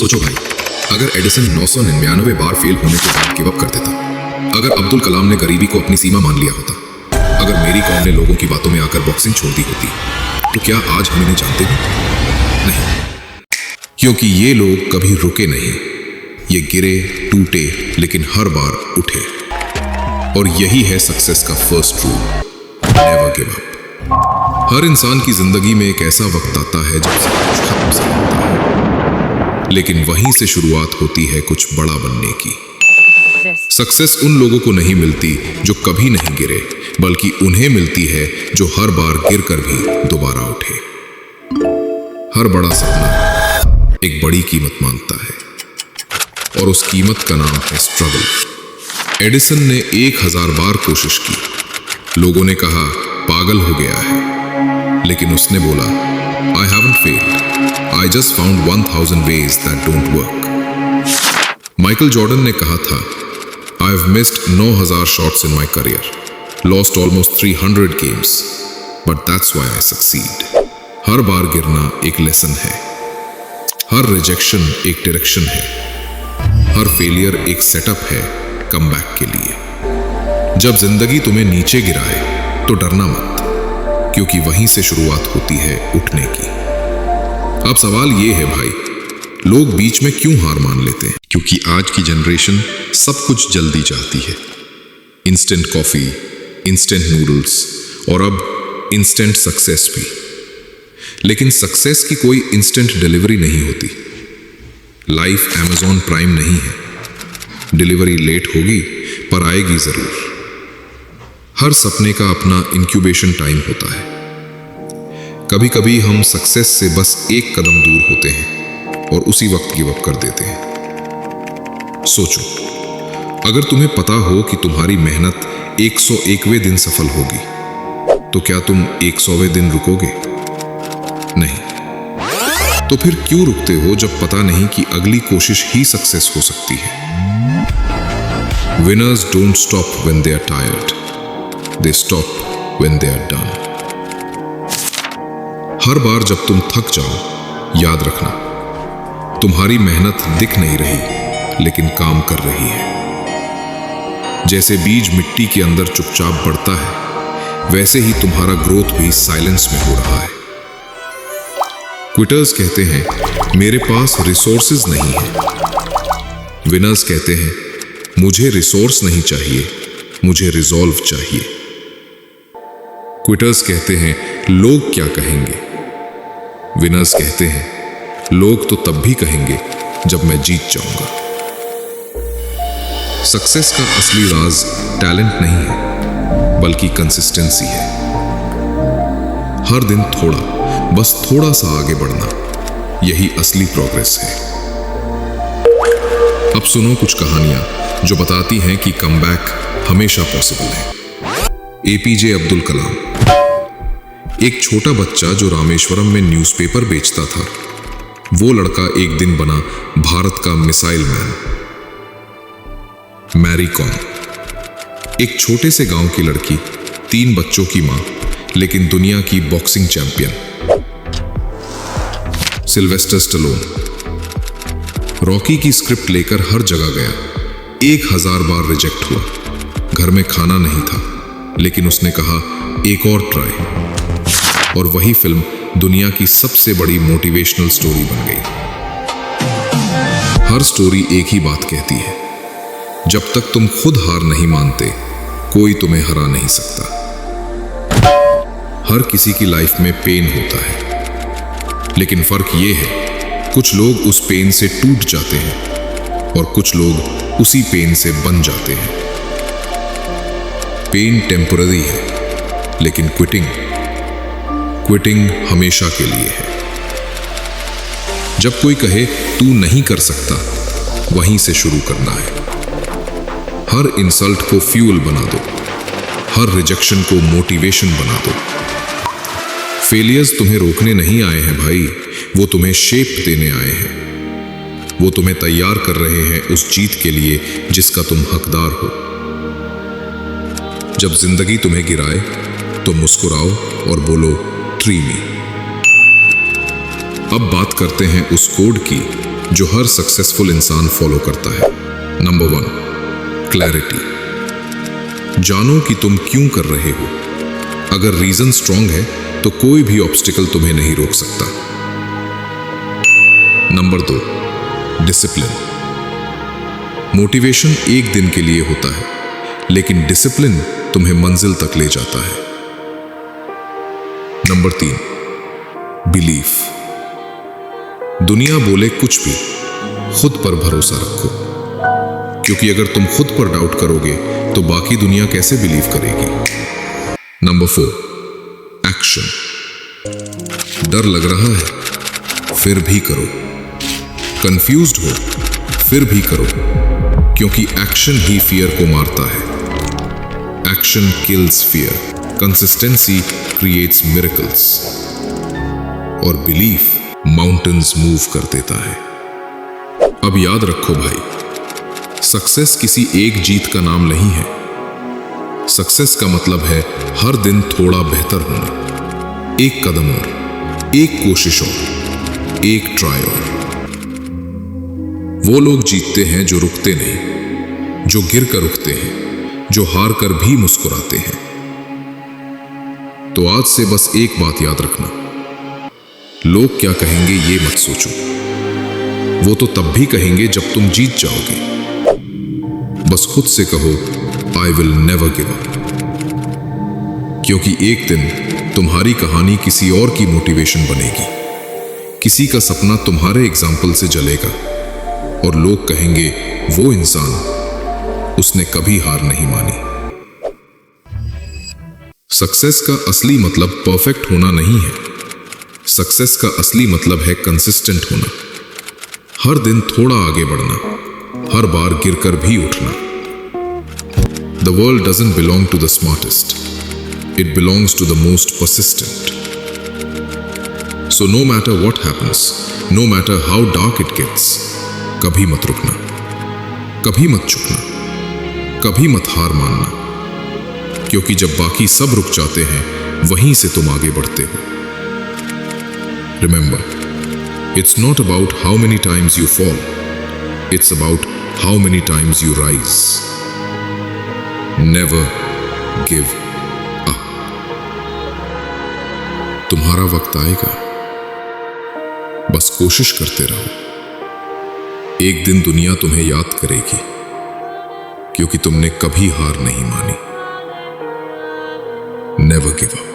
सोचो भाई, अगर एडिसन 999 बार फेल होने के बाद गिव अप कर देता, अगर अब्दुल कलाम ने गरीबी को अपनी सीमा मान लिया होता, अगर मेरी कॉम ने लोगों की बातों में आकर बॉक्सिंग छोड़ दी होती, तो क्या आज हम इन्हें जानते भी नहीं? क्योंकि ये लोग कभी रुके नहीं। ये गिरे, टूटे, लेकिन हर बार उठे। और यही है सक्सेस का first rule, never give up. हर इंसान की जिंदगी में एक ऐसा वक्त आता है जब सब कुछ खत्म सा लगता है, लेकिन वहीं से शुरुआत होती है कुछ बड़ा बनने की। सक्सेस उन लोगों को नहीं मिलती जो कभी नहीं गिरे, बल्कि उन्हें मिलती है जो हर बार गिरकर भी दोबारा उठे। हर बड़ा सपना एक बड़ी कीमत मांगता है, और उस कीमत का नाम है स्ट्रगल। एडिसन ने 1000 बार कोशिश की। लोगों ने कहा पागल हो गया है, लेकिन उसने बोला I haven't failed. I just found 1000 ways that don't work. Michael Jordan ने कहा था I've missed 9000 shots in my career, lost almost 300 games, but that's why I succeed. हर बार गिरना एक लेसन है, हर रिजेक्शन एक डायरेक्शन है, हर फेलियर एक सेटअप है कमबैक के लिए। जब जिंदगी तुम्हें नीचे गिराए तो डरना मत, क्योंकि वहीं से शुरुआत होती है उठने की। अब सवाल ये है भाई, लोग बीच में क्यों हार मान लेते हैं? क्योंकि आज की जनरेशन सब कुछ जल्दी चाहती है। इंस्टेंट कॉफी, इंस्टेंट नूडल्स और अब इंस्टेंट सक्सेस भी। लेकिन सक्सेस की कोई इंस्टेंट डिलीवरी नहीं होती। लाइफ अमेज़न प्राइम नहीं है। डिलीवरी लेट होगी पर आएगी जरूर। हर सपने का अपना इंक्यूबेशन टाइम होता है। कभी कभी हम सक्सेस से बस एक कदम दूर होते हैं और उसी वक्त गिव अप कर देते हैं। सोचो, अगर तुम्हें पता हो कि तुम्हारी मेहनत 101वें दिन सफल होगी, तो क्या तुम 100वें दिन रुकोगे? नहीं। तो फिर क्यों रुकते हो जब पता नहीं कि अगली कोशिश ही सक्सेस हो सकती है? Winners don't stop when they are tired. They stop when they are done. हर बार जब तुम थक जाओ, याद रखना, तुम्हारी मेहनत दिख नहीं रही, लेकिन काम कर रही है। जैसे बीज मिट्टी के अंदर चुपचाप बढ़ता है, वैसे ही तुम्हारा ग्रोथ भी साइलेंस में हो रहा है। क्विटर्स कहते हैं मेरे पास रिसोर्सेज नहीं है। विनर्स कहते हैं मुझे रिसोर्स नहीं चाहिए, मुझे रिजॉल्व चाहिए। क्विटर्स कहते हैं लोग क्या कहेंगे। विनर्स कहते हैं लोग तो तब भी कहेंगे जब मैं जीत जाऊंगा। सक्सेस का असली राज टैलेंट नहीं है, बल्कि कंसिस्टेंसी है। हर दिन थोड़ा, बस थोड़ा सा आगे बढ़ना, यही असली प्रोग्रेस है। अब सुनो कुछ कहानियां जो बताती हैं कि कमबैक हमेशा पॉसिबल है। एपीजे अब्दुल कलाम, एक छोटा बच्चा जो रामेश्वरम में न्यूज़पेपर बेचता था, वो लड़का एक दिन बना भारत का मिसाइल मैन। मैरी कॉम, एक छोटे से गांव की लड़की, 3 बच्चों की मां, लेकिन दुनिया की boxing champion. Sylvester Stallone, Rocky की स्क्रिप्ट लेकर हर जगह गया, 1000 बार रिजेक्ट हुआ, घर में खाना नहीं था, लेकिन उसने कहा एक और ट्राई, और वही फिल्म दुनिया की सबसे बड़ी मोटिवेशनल स्टोरी बन गई। हर स्टोरी एक ही बात कहती है, जब तक तुम खुद हार नहीं मानते, कोई तुम्हें हरा नहीं सकता। हर किसी की लाइफ में पेन होता है, लेकिन फर्क ये है कुछ लोग उस पेन से टूट जाते हैं और कुछ लोग उसी पेन से बन जाते हैं। पेन टेम्पररी है, लेकिन क्विटिंग हमेशा के लिए है। जब कोई कहे तू नहीं कर सकता, वहीं से शुरू करना है। हर इंसल्ट को फ्यूल बना दो, हर रिजेक्शन को मोटिवेशन बना दो। फेलियर्स तुम्हें रोकने नहीं आए हैं भाई, वो तुम्हें शेप देने आए हैं। वो तुम्हें तैयार कर रहे हैं उस जीत के लिए जिसका तुम हकदार हो। जब जिंदगी तुम्हें गिराए तो मुस्कुराओ और बोलो ट्री मी। अब बात करते हैं उस कोड की जो हर सक्सेसफुल इंसान फॉलो करता है। Number 1, clarity. जानो कि तुम क्यों कर रहे हो। अगर रीजन स्ट्रांग है तो कोई भी ऑब्स्टिकल तुम्हें नहीं रोक सकता। Number 2, discipline. मोटिवेशन एक दिन के लिए होता है, लेकिन डिसिप्लिन तुम्हें मंजिल तक ले जाता है। Number 3, belief. दुनिया बोले कुछ भी, खुद पर भरोसा रखो, क्योंकि अगर तुम खुद पर डाउट करोगे तो बाकी दुनिया कैसे बिलीव करेगी। Number 4, action. डर लग रहा है, फिर भी करो। कंफ्यूज्ड हो, फिर भी करो, क्योंकि एक्शन ही फियर को मारता है। Action kills fear, consistency creates miracles, और बिलीफ माउंटेन्स मूव कर देता है। अब याद रखो भाई, सक्सेस किसी एक जीत का नाम नहीं है। सक्सेस का मतलब है हर दिन थोड़ा बेहतर होना, एक कदम और, एक कोशिश और, एक ट्राई और। वो लोग जीतते हैं जो रुकते नहीं, जो गिर कर उठते हैं, जो हार कर भी मुस्कुराते हैं। तो आज से बस एक बात याद रखना, लोग क्या कहेंगे ये मत सोचो, वो तो तब भी कहेंगे जब तुम जीत जाओगे। बस खुद से कहो, I will never give up, क्योंकि एक दिन तुम्हारी कहानी किसी और की मोटिवेशन बनेगी, किसी का सपना तुम्हारे एग्जाम्पल से जलेगा, और लोग कहेंगे वो इंसान, उसने कभी हार नहीं मानी। सक्सेस का असली मतलब परफेक्ट होना नहीं है। सक्सेस का असली मतलब है कंसिस्टेंट होना, हर दिन थोड़ा आगे बढ़ना, हर बार गिरकर भी उठना। The world doesn't belong to the smartest. It belongs to the most persistent. So no matter what happens, no matter how dark it gets, कभी मत रुकना, कभी मत झुकना, कभी मत हार मानना, क्योंकि जब बाकी सब रुक जाते हैं वहीं से तुम आगे बढ़ते हो। Remember, it's not about how many times you fall, it's about how many times you rise. Never give up. तुम्हारा वक्त आएगा, बस कोशिश करते रहो। एक दिन दुनिया तुम्हें याद करेगी, क्योंकि तुमने कभी हार नहीं मानी। Never give up.